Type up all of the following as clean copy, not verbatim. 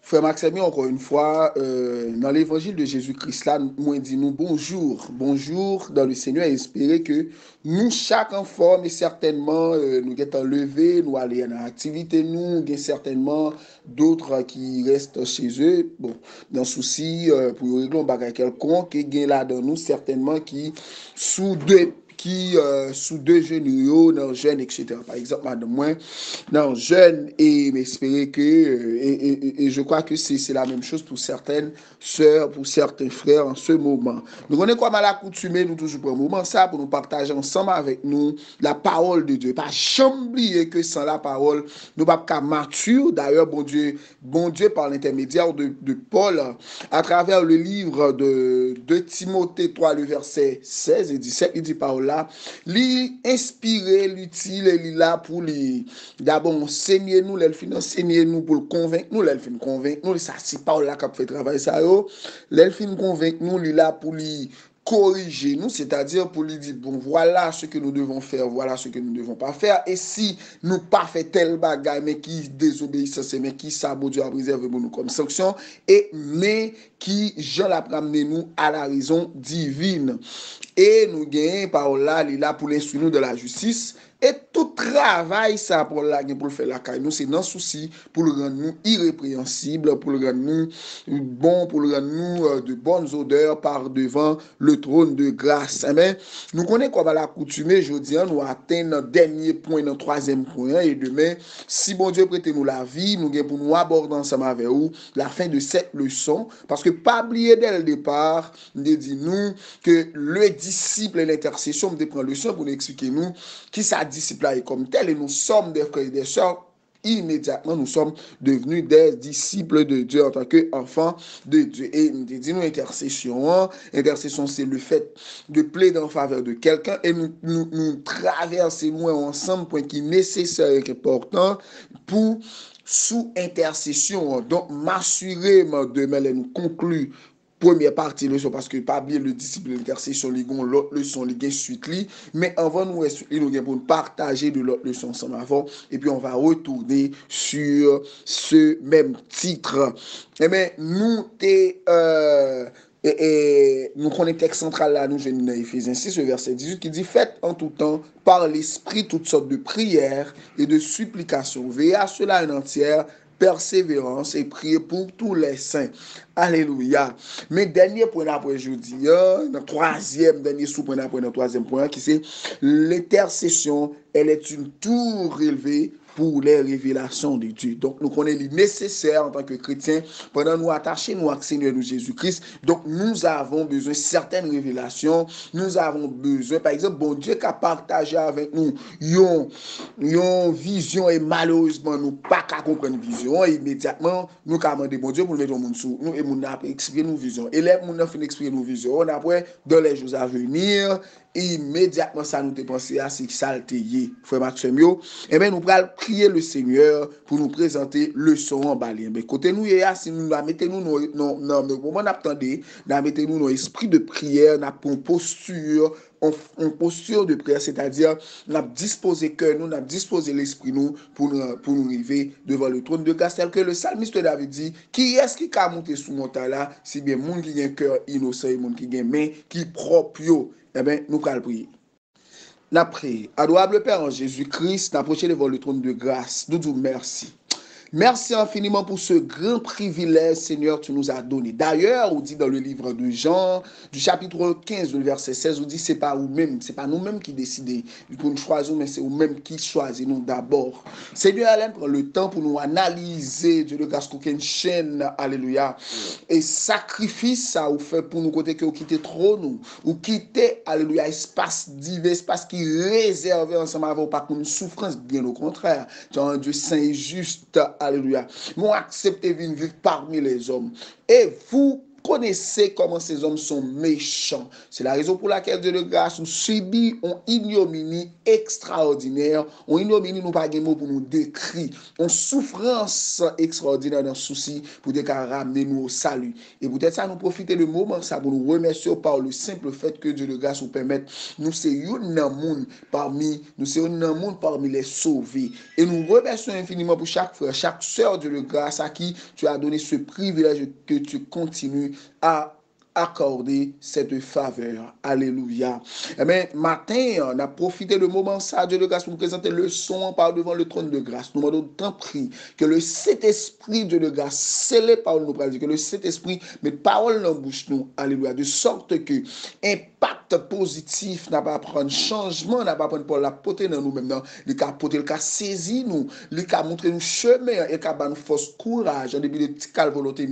Frère Maxime, encore une fois, dans l'évangile de Jésus-Christ, là, nous dit nous bonjour, bonjour dans le Seigneur, et espérer que nous, chaque en forme, et certainement, nous sommes levés, nous allons en activité, nous, il y a certainement d'autres qui restent chez eux, bon, dans souci, pour régler un bagage quelconque, et il y a là dans nous, certainement, sous deux jeunes, dans jeunes, etc. Par exemple, madame, moi, dans jeune et m'espérer que et je crois que c'est la même chose pour certaines sœurs, pour certains frères en ce moment. Nous connaissons comme à l'accoutumée, nous toujours pour un moment ça pour nous partager ensemble avec nous la parole de Dieu. Pas jamais oublier que sans la parole, nous pas qu'à mature. D'ailleurs, bon Dieu par l'intermédiaire de Paul à travers le livre de Timothée 3, le verset 16 et 17, il dit par là, l'inspiré, l'utile, il est là pour lui. D'abord, enseignez-nous, l'elfine, enseignez-nous pour le convaincre nous, l'elfine convaincre nous, ça c'est pas là qu'on fait travail ça, l'elfine convaincre nous, il est là pour lui corriger nous, c'est-à-dire pour lui dire, bon, voilà ce que nous devons faire, voilà ce que nous ne devons pas faire, et si nous pas fait tel bagage, mais qui désobéissance, mais qui ça, bon Dieu a préservé pour nous comme sanction, mais qui, Jean l'a ramené nous à la raison divine. Et nous gagnons par là, il est là pour l'instruire nous de la justice. Et tout travail, ça, pour le faire la caille, nous, c'est dans souci pour le rendre nous irrépréhensibles, pour le rendre nous bon, pour le rendre nous de bonnes odeurs par devant le trône de grâce. Mais nous connaissons quoi va l'accoutumer, je dis, nous atteignons notre dernier point, notre troisième point, et demain, si bon Dieu prête nous la vie, nous gagnons pour nous aborder ensemble avec vous la fin de cette leçon, parce que pas oublier dès le départ, nous dit-nous que le disciple et l'intercession me prend le leçon pour nous expliquer nous qui ça disciple est comme tel, et nous sommes des frères et des sœurs. Immédiatement, nous sommes devenus des disciples de Dieu en tant qu'enfants de Dieu. Et nous disons intercession. Intercession, c'est le fait de plaider en faveur de quelqu'un et nous traverser loin ensemble, point qui est nécessaire et important pour sous intercession. Donc, m'assurer demain, nous conclure première partie leçon parce que pas bien le disciple l'intercession li gon l'autre leçon li gen suite li mais avant nous nous gen pour partager de l'autre leçon ensemble avant et puis on va retourner sur ce même titre et bien nous nous connaissons le texte central là, nous venons dans Éphésiens 6, le verset 18, qui dit, faites en tout temps, par l'esprit, toutes sortes de prières et de supplications. Veillez à cela en entière, persévérance et priez pour tous les saints. Alléluia. Mais dernier point après jeudi, le troisième, dernier sous-point après le troisième point, qui c'est l'intercession, elle est une tour élevée pour les révélations de Dieu. Donc, nous connaissons nécessaire en tant que chrétiens, pendant nous attacher nous à Seigneur nous Jésus-Christ. Donc, nous avons besoin de certaines révélations. Nous avons besoin, par exemple, bon Dieu qui a partagé avec nous une vision et malheureusement, nous pas qu'à comprendre une vision. Et immédiatement, nous avons demandé bon Dieu pour mettre le monde sous nous et nous avons expliqué nos visions. Et là, nous avons expliqué nos visions. Après, dans les jours à venir, immédiatement, ça nous a pensé à ce que ça a été, frère Maxime. Eh bien, nous allons prier le Seigneur pour nous présenter le son en balien. Mais côté nous, si nous mettons nous dans le moment d'attendre, nous mettons nous dans l'esprit de prière, dans une posture, en posture de prière, c'est-à-dire nous avons disposé cœur, nous avons disposé l'esprit nous pour nous arriver devant le trône de grâce, tel que le psalmiste David dit, qui est-ce qui a monté sous montagne là, c'est bien monde qui a un cœur innocent et monde qui a main qui propre. Eh bien, nous allons prier. Nous prions. Adorable Père en Jésus-Christ, nous approchons devant le trône de grâce. Nous disons merci. Merci infiniment pour ce grand privilège, Seigneur, tu nous as donné. D'ailleurs, on dit dans le livre de Jean, du chapitre 15, le verset 16, on dit c'est pas nous-mêmes, c'est pas nous-mêmes qui décidons pour nous choisir, mais c'est nous-mêmes qui choisissons d'abord. Seigneur, Alain, prends le temps pour nous analyser, Dieu de grâce, qu'aucune chaîne, alléluia, et sacrifice ça ou fait pour nous côté que vous quittez trop nous, ou quitter, alléluia, espace divers, espace qui est réservé ensemble avec pas pour une souffrance, bien au contraire. Tu es un Dieu saint et juste. Alléluia. Nous acceptez de vivre parmi les hommes. Et vous connaissez comment ces hommes sont méchants. C'est la raison pour laquelle Dieu de grâce nous subit une ignominie extraordinaire. Une ignominie nous pas de mots pour nous décrire. Une souffrance extraordinaire dans le souci pour ramener nous au salut. Et peut-être ça nous profiter le moment ça pour nous remercier par le simple fait que Dieu de grâce nous permette nous c'est un monde parmi les sauvés. Et nous remercions infiniment pour chaque frère, chaque sœur de grâce à qui tu as donné ce privilège que tu continues à accorder cette faveur. Alléluia. Eh bien, matin, on a profité le moment ça, Dieu de grâce, pour nous présenter le son par devant le trône de grâce. Nous demandons tant pris que le Saint-Esprit, Dieu de grâce, scellé par nous, que le Saint-Esprit met parole dans la bouche nous. Alléluia. De sorte que impact positif n'a pas à prendre, changement n'a pas à prendre pour la porter dans nous maintenant. Le cas porter, le cas saisir nous, le cas montrer nous chemin, et le cas nous force courage, en début de petit cal volonté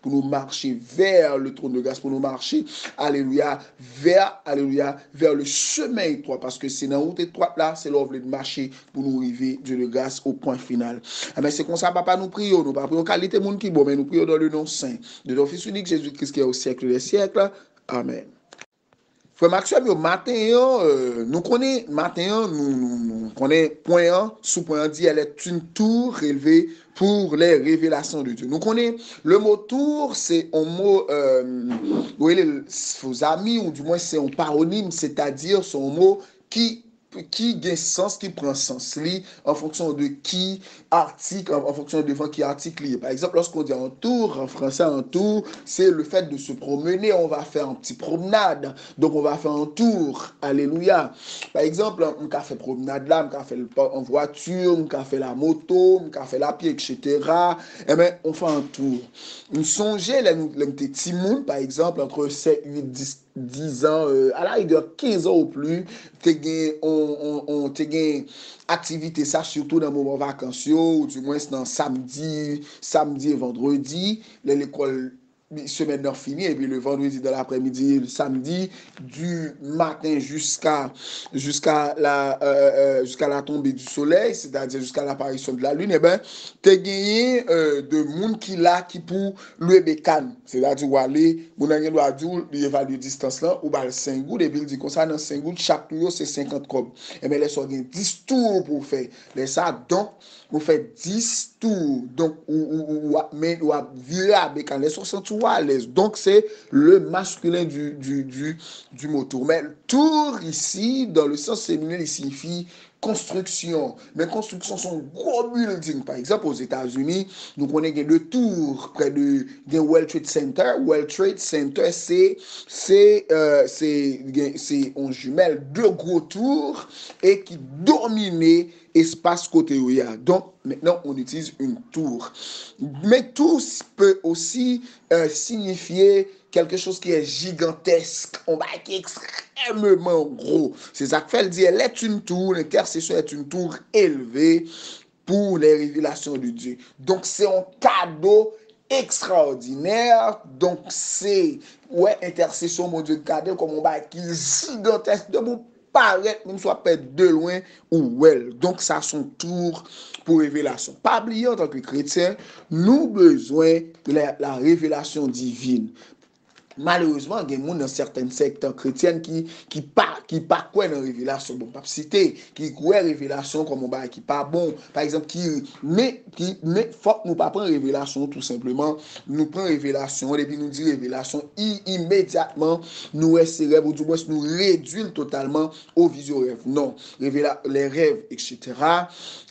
pour nous marcher vers le trône de grâce, pour nous marcher, alléluia, vers le chemin étroit, parce que c'est dans la route étroite là, c'est l'œuvre de marcher pour nous arriver, Dieu de grâce, au point final. Mais c'est comme ça, papa, nous prions, nous pas prions qualité monde qui bon, mais nous prions dans le nom saint de ton Fils unique Jésus-Christ qui est au siècle des siècles. Amen. Frère Maxime, matin, nous connaissons, matin, nous connaissons point 1, sous point 1 dit, elle est une tour élevée pour les révélations de Dieu. Nous connaissons le mot tour, c'est un mot, vos amis, ou du moins c'est un paronyme, c'est-à-dire c'est un mot qui gagne sens, qui prend sens en fonction de qui article, en fonction de qui article. Par exemple, lorsqu'on dit un tour, en français, un tour, c'est le fait de se promener. On va faire un petit promenade. Donc, on va faire un tour. Alléluia. Par exemple, on a fait promenade là, on a fait en voiture, on a fait la moto, on a fait la pied, etc. Eh bien, on fait un tour. Nous songez, les petits mouns, par exemple, entre 7, 8, 10 ans, à la rigueur 15 ans ou plus, on te activité ça surtout dans le moment vacancieux ou du moins dans samedi et vendredi l'école semaine d'heure finie et puis le vendredi de l'après-midi le samedi du matin jusqu'à la tombée du soleil, c'est-à-dire jusqu'à l'apparition de la lune. Et ben t'es gagné de monde qui pour le bécane, c'est-à-dire où aller mon avez doit dire évaluer distance là ou le 5 gouttes et puis il dit comme ça dans 5 gouttes chaque tour c'est 50 cob. Et ben les so gagne 10 tours pour faire. Les ça donc vous faites 10 tours donc ou virer à bécane les 60 tours à l'aise. Donc c'est le masculin du mot tour. Mais tour ici dans le sens féminin il signifie construction. Mais construction sont gros buildings. Par exemple, aux États-Unis, nous connaissons le tour près de World Trade Center. World Trade Center, c'est on jumelle deux gros tours et qui dominait espace côté où il y a. Donc, maintenant, on utilise une tour. Mais tour peut aussi signifier quelque chose qui est gigantesque, on va qui est extrêmement gros. C'est ça que fait, elle dit, elle est une tour, l'intercession est une tour élevée pour les révélations de Dieu. Donc, c'est un cadeau extraordinaire. Donc, c'est, intercession, mon Dieu, cadeau comme on va qui est gigantesque, de vous paraître, même soit pas de loin ou well. Donc, ça, son tour pour révélation. Pas oublier, en tant que chrétien, nous besoin de la révélation divine. Malheureusement, il y a des gens dans certains secteurs chrétiens qui pas quoi dans révélation bon pas citer qui croient révélation comme on qui pas bon par exemple mais faut nous pas prendre révélation tout simplement nous prend révélation et puis nous dit révélation immédiatement nous ces rêves ou du moins nous réduire totalement au vision rêve non les rêves etc.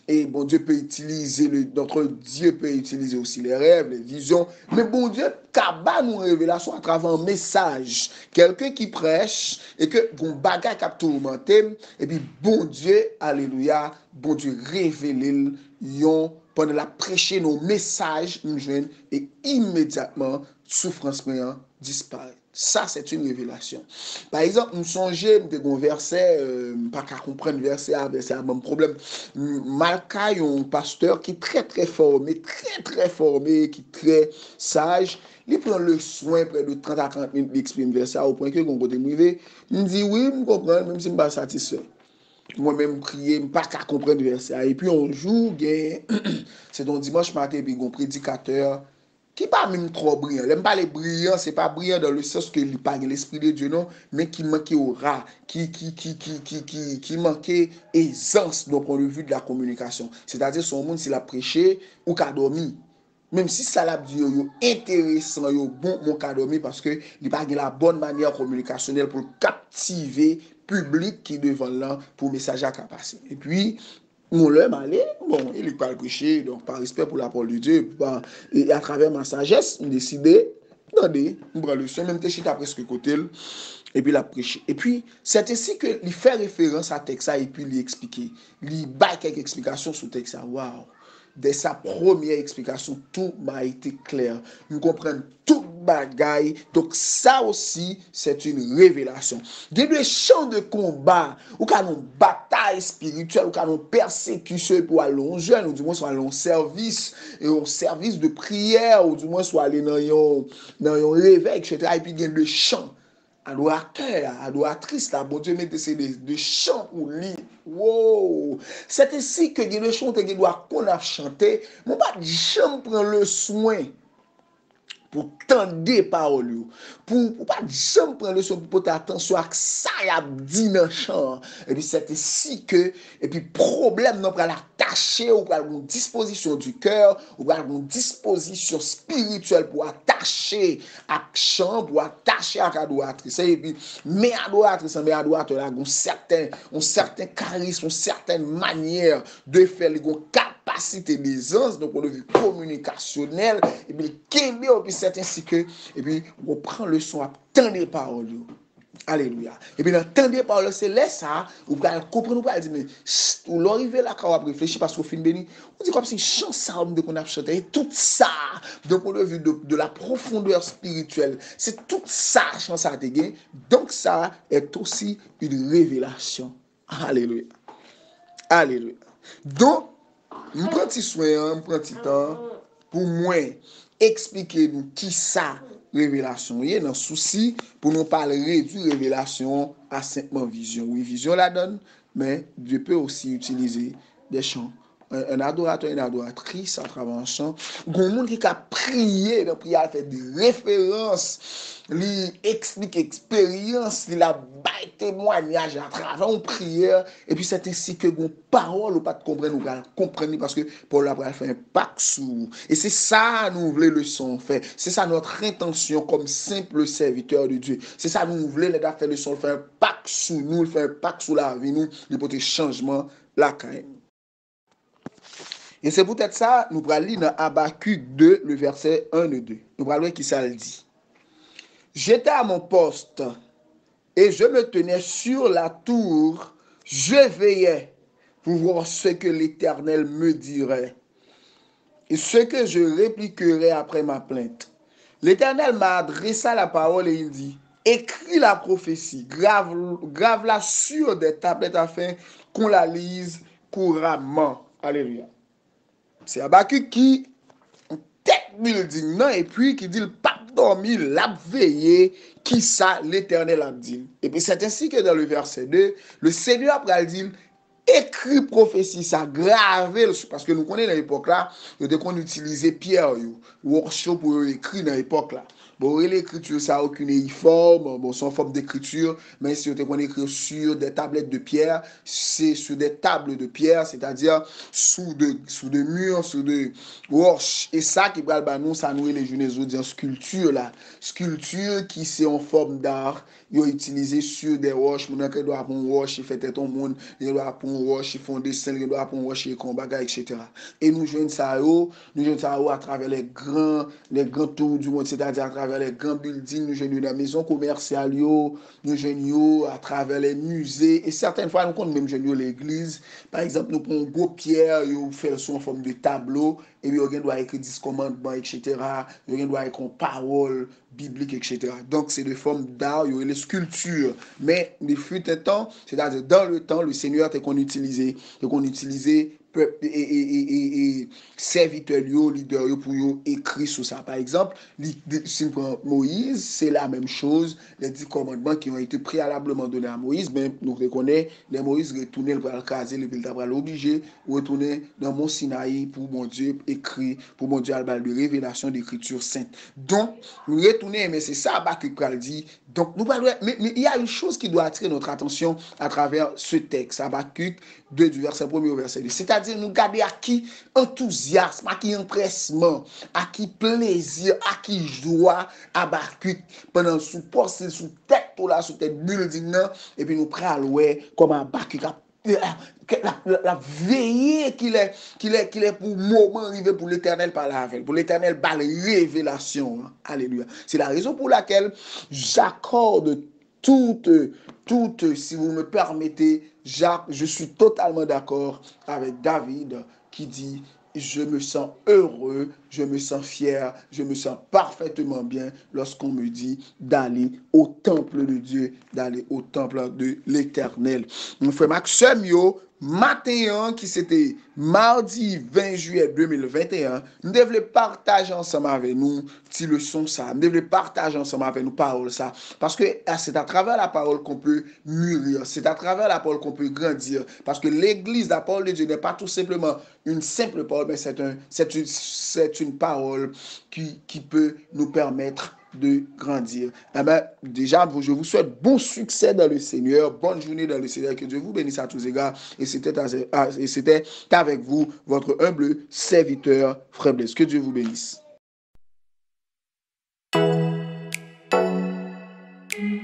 Et bon Dieu peut utiliser, notre Dieu peut utiliser aussi les rêves, les visions. Mais bon Dieu, cabane nous révélation à travers un message. Quelqu'un qui prêche et que bon bagage cap tourmenté. Et puis bon Dieu, alléluia, bon Dieu révèle pendant la prêcher nos messages, nous jeunes, et immédiatement, souffrance disparaît. Ça, c'est une révélation. Par exemple, nous songeons de verset, pas qu'à comprendre verset à mon problème. Malka, un pasteur qui est très, très formé, qui est très sage. Il prend le soin près de 30 à 40 minutes d'exprimer verset au point que mon côté privé, il me dit oui, je comprends, même si je ne suis pas satisfait. Moi-même, prier, je ne pas qu'à comprendre verset. Et puis, un jour, c'est un dimanche matin, puis un prédicateur qui pas même trop brillant. L'aime pas les brillants, c'est pas brillant dans le sens que il pas l'esprit de Dieu non, mais qui manquait aura, qui manquait aisance d'un point de vue de la communication. C'est-à-dire son monde s'il a prêché ou qu'a dormi. Même si ça l'a dit intéressant, bon mon qu'a dormi parce que il pas la bonne manière communicationnelle pour captiver public qui devant là pour message à passer. Et puis mon l'homme allé, bon, il est pas le prêcher, donc par respect pour la parole de Dieu, et à travers ma sagesse, il décidé, attendez, on prend le son, même chita presque côté, et puis il a prêché. Et puis, c'est ainsi que il fait référence à texte et puis il explique, il bat quelques explications sur texte. Waouh! Dès sa première explication, tout m'a été clair. Nous comprenons tout bagaille. Donc ça aussi, c'est une révélation. Il y a des champs de combat, ou quand une bataille spirituelle, ou quand une persécution pour aller en jeûne, ou du moins soit aller en service, et en service de prière, ou du moins soit aller dans un réveil, etc. Et puis il y a des champs. Adorateur, adoratrice, là, bon Dieu, mettez ces de chants pour lui. Wow! C'est ainsi que les chants que doit qu'on a chanté, mon pas jamais prendre le soin pour tendre des paroles, pour pas jamais prendre le soin pour porter attention à ça y a dit dans le chant. Et puis c'est ainsi que, et puis problème non pour l'attacher ou pour une disposition du cœur ou pour une disposition spirituelle pour attacher à chant, pour attacher à adoratrice. Et puis, mais adoratrice, mais adorateur, là, un certain charisme, une certaine manière de faire les capacité d'aisance, donc on a vu communicationnel, et puis c'est ainsi que, et puis on prend le son à tendre les paroles. Alléluia. Et puis, dans des paroles, c'est là ça, vous pouvez comprendre, vous pouvez dire, mais, vous l'arrivez là quand vous réfléchissez parce qu'on fin béni, on dit comme si chant ça, qu'on a chanté, et tout ça, donc on a vu de la profondeur spirituelle, c'est tout ça, chant ça a été donc ça est aussi une révélation. Alléluia. Alléluia. Donc, je prends petit soin, je prends petit temps pour moi expliquer nous qui ça révélation. Il y a un souci pour nous parler réduire révélation à simplement vision. Oui, vision la donne, mais Dieu peut aussi utiliser des chants. Un adorateur, une adoratrice à travers un chant. Il y a un monde qui a prié, la prière fait des références, il explique expérience, il a bail témoignage à travers une prière, et puis c'est ainsi que vos paroles ou pas de comprendre, ou pas comprendre parce que Paul a fait un pacte sur. Et c'est ça nous voulons le son faire. C'est ça notre intention comme simple serviteur de Dieu. C'est ça nous voulons les faire le son, faire un pacte sur nous, faire un pacte sur la vie nous, de porter changement la caille. Et c'est peut-être ça, nous allons lire dans Habakkuk 2, le verset 1 et 2. Nous allons lire qui ça le dit. J'étais à mon poste et je me tenais sur la tour, je veillais pour voir ce que l'Éternel me dirait et ce que je répliquerai après ma plainte. L'Éternel m'a adressé la parole et il dit, écris la prophétie, grave-la sur des tablettes afin qu'on la lise couramment. Alléluia. C'est Habakkuk qui tête building non et puis qui dit le pas dormi l'a veillé qui ça l'Éternel a dit. Et puis c'est ainsi que dans le verset 2 le Seigneur après dit écrit prophétie ça gravé parce que nous connaissons dans l'époque là qu'on utilisait pierre workshop pour écrire dans l'époque là. Bon, l'écriture, ça n'a aucune forme, bon, son forme d'écriture, mais si on écrit sur des tablettes de pierre, c'est sur des tables de pierre, c'est-à-dire sous de murs, sous de roches. Et ça qui va nous, ça nous les jeunes dire sculpture là, sculpture qui c'est en forme d'art, ils ont utilisé sur des roches, mon doit avoir une roche, il fait ton monde, il doit avoir une roche, ils font des scènes, il doit avoir une roche, ils combat, etc. Et nous jouons ça à travers les grands tours du monde, c'est-à-dire à travers les grands buildings, nous jouons dans les maisons commerciales, nous jouons à travers les musées, et certaines fois, nous comptons même jouons l'église. Par exemple, nous prenons une grosse pierre, nous faisons ça en forme de tableau, et puis on doit écrire 10 commandements, etc. On doit écrire une parole biblique, etc. Donc, c'est des formes d'art, il y a les sculptures. Mais, il fut un temps, c'est-à-dire dans le temps, le Seigneur qu'on utilisait serviteur yo, leader yo pour yo écrit sur ça. Par exemple, si on prend Moïse, c'est la même chose. Les 10 commandements qui ont été préalablement donnés à Moïse, mais nous reconnaissons, les Moïse retourner pour le caser, le pile obligé, retourner dans mon Sinaï pour mon Dieu écrit, pour mon Dieu albal de révélation d'écriture sainte. Donc, nous retourner, mais c'est ça Habakkuk dit. Donc, mais il y a une chose qui doit attirer notre attention à travers ce texte, Habakkuk 2 du verset 1 au verset 2. C'est-à-dire nous garder à qui enthousiasme, à qui empressement, à qui plaisir, à qui joie, Habakkuk pendant sous poste, sous tête, là, sous tête building, et puis nous prenons comme Habakkuk la veillée qu'il est pour moment arrivé pour l'éternel par la veille, pour l'éternel par les révélations. Alléluia. C'est la raison pour laquelle j'accorde toute, si vous me permettez, je suis totalement d'accord avec David qui dit je me sens heureux, je me sens fier, je me sens parfaitement bien lorsqu'on me dit d'aller au temple de Dieu, d'aller au temple de l'Éternel. Mon frère Maxime, matin qui c'était mardi 20 juillet 2021, nous devons partager ensemble avec nous si leçon ça, nous devons partager ensemble avec nous parole ça, parce que c'est à travers la parole qu'on peut mûrir, c'est à travers la parole qu'on peut grandir, parce que l'église, la parole de Dieu n'est pas tout simplement une simple parole, mais c'est une parole qui peut nous permettre de grandir. Eh bien, déjà, je vous souhaite bon succès dans le Seigneur, bonne journée dans le Seigneur, que Dieu vous bénisse à tous égards. Et c'était avec vous, votre humble serviteur, Frère Blaise. Que Dieu vous bénisse.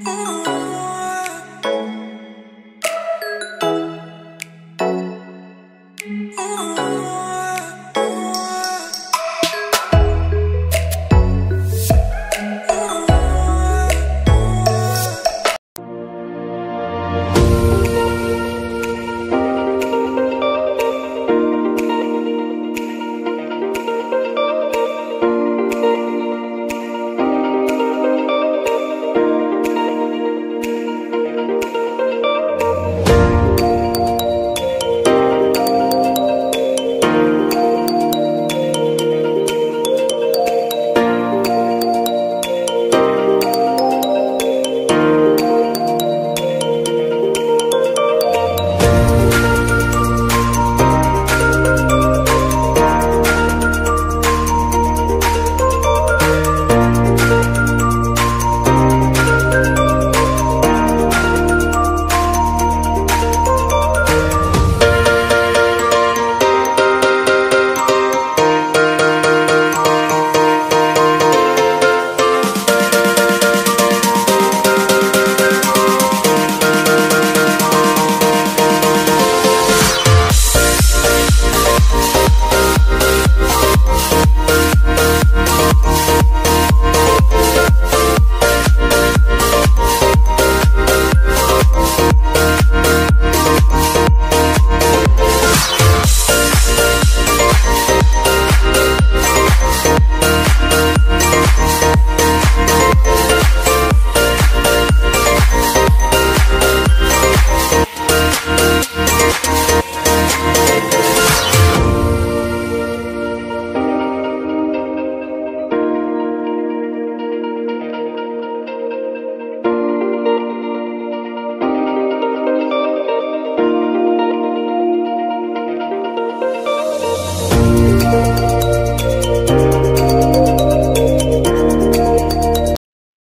Oh.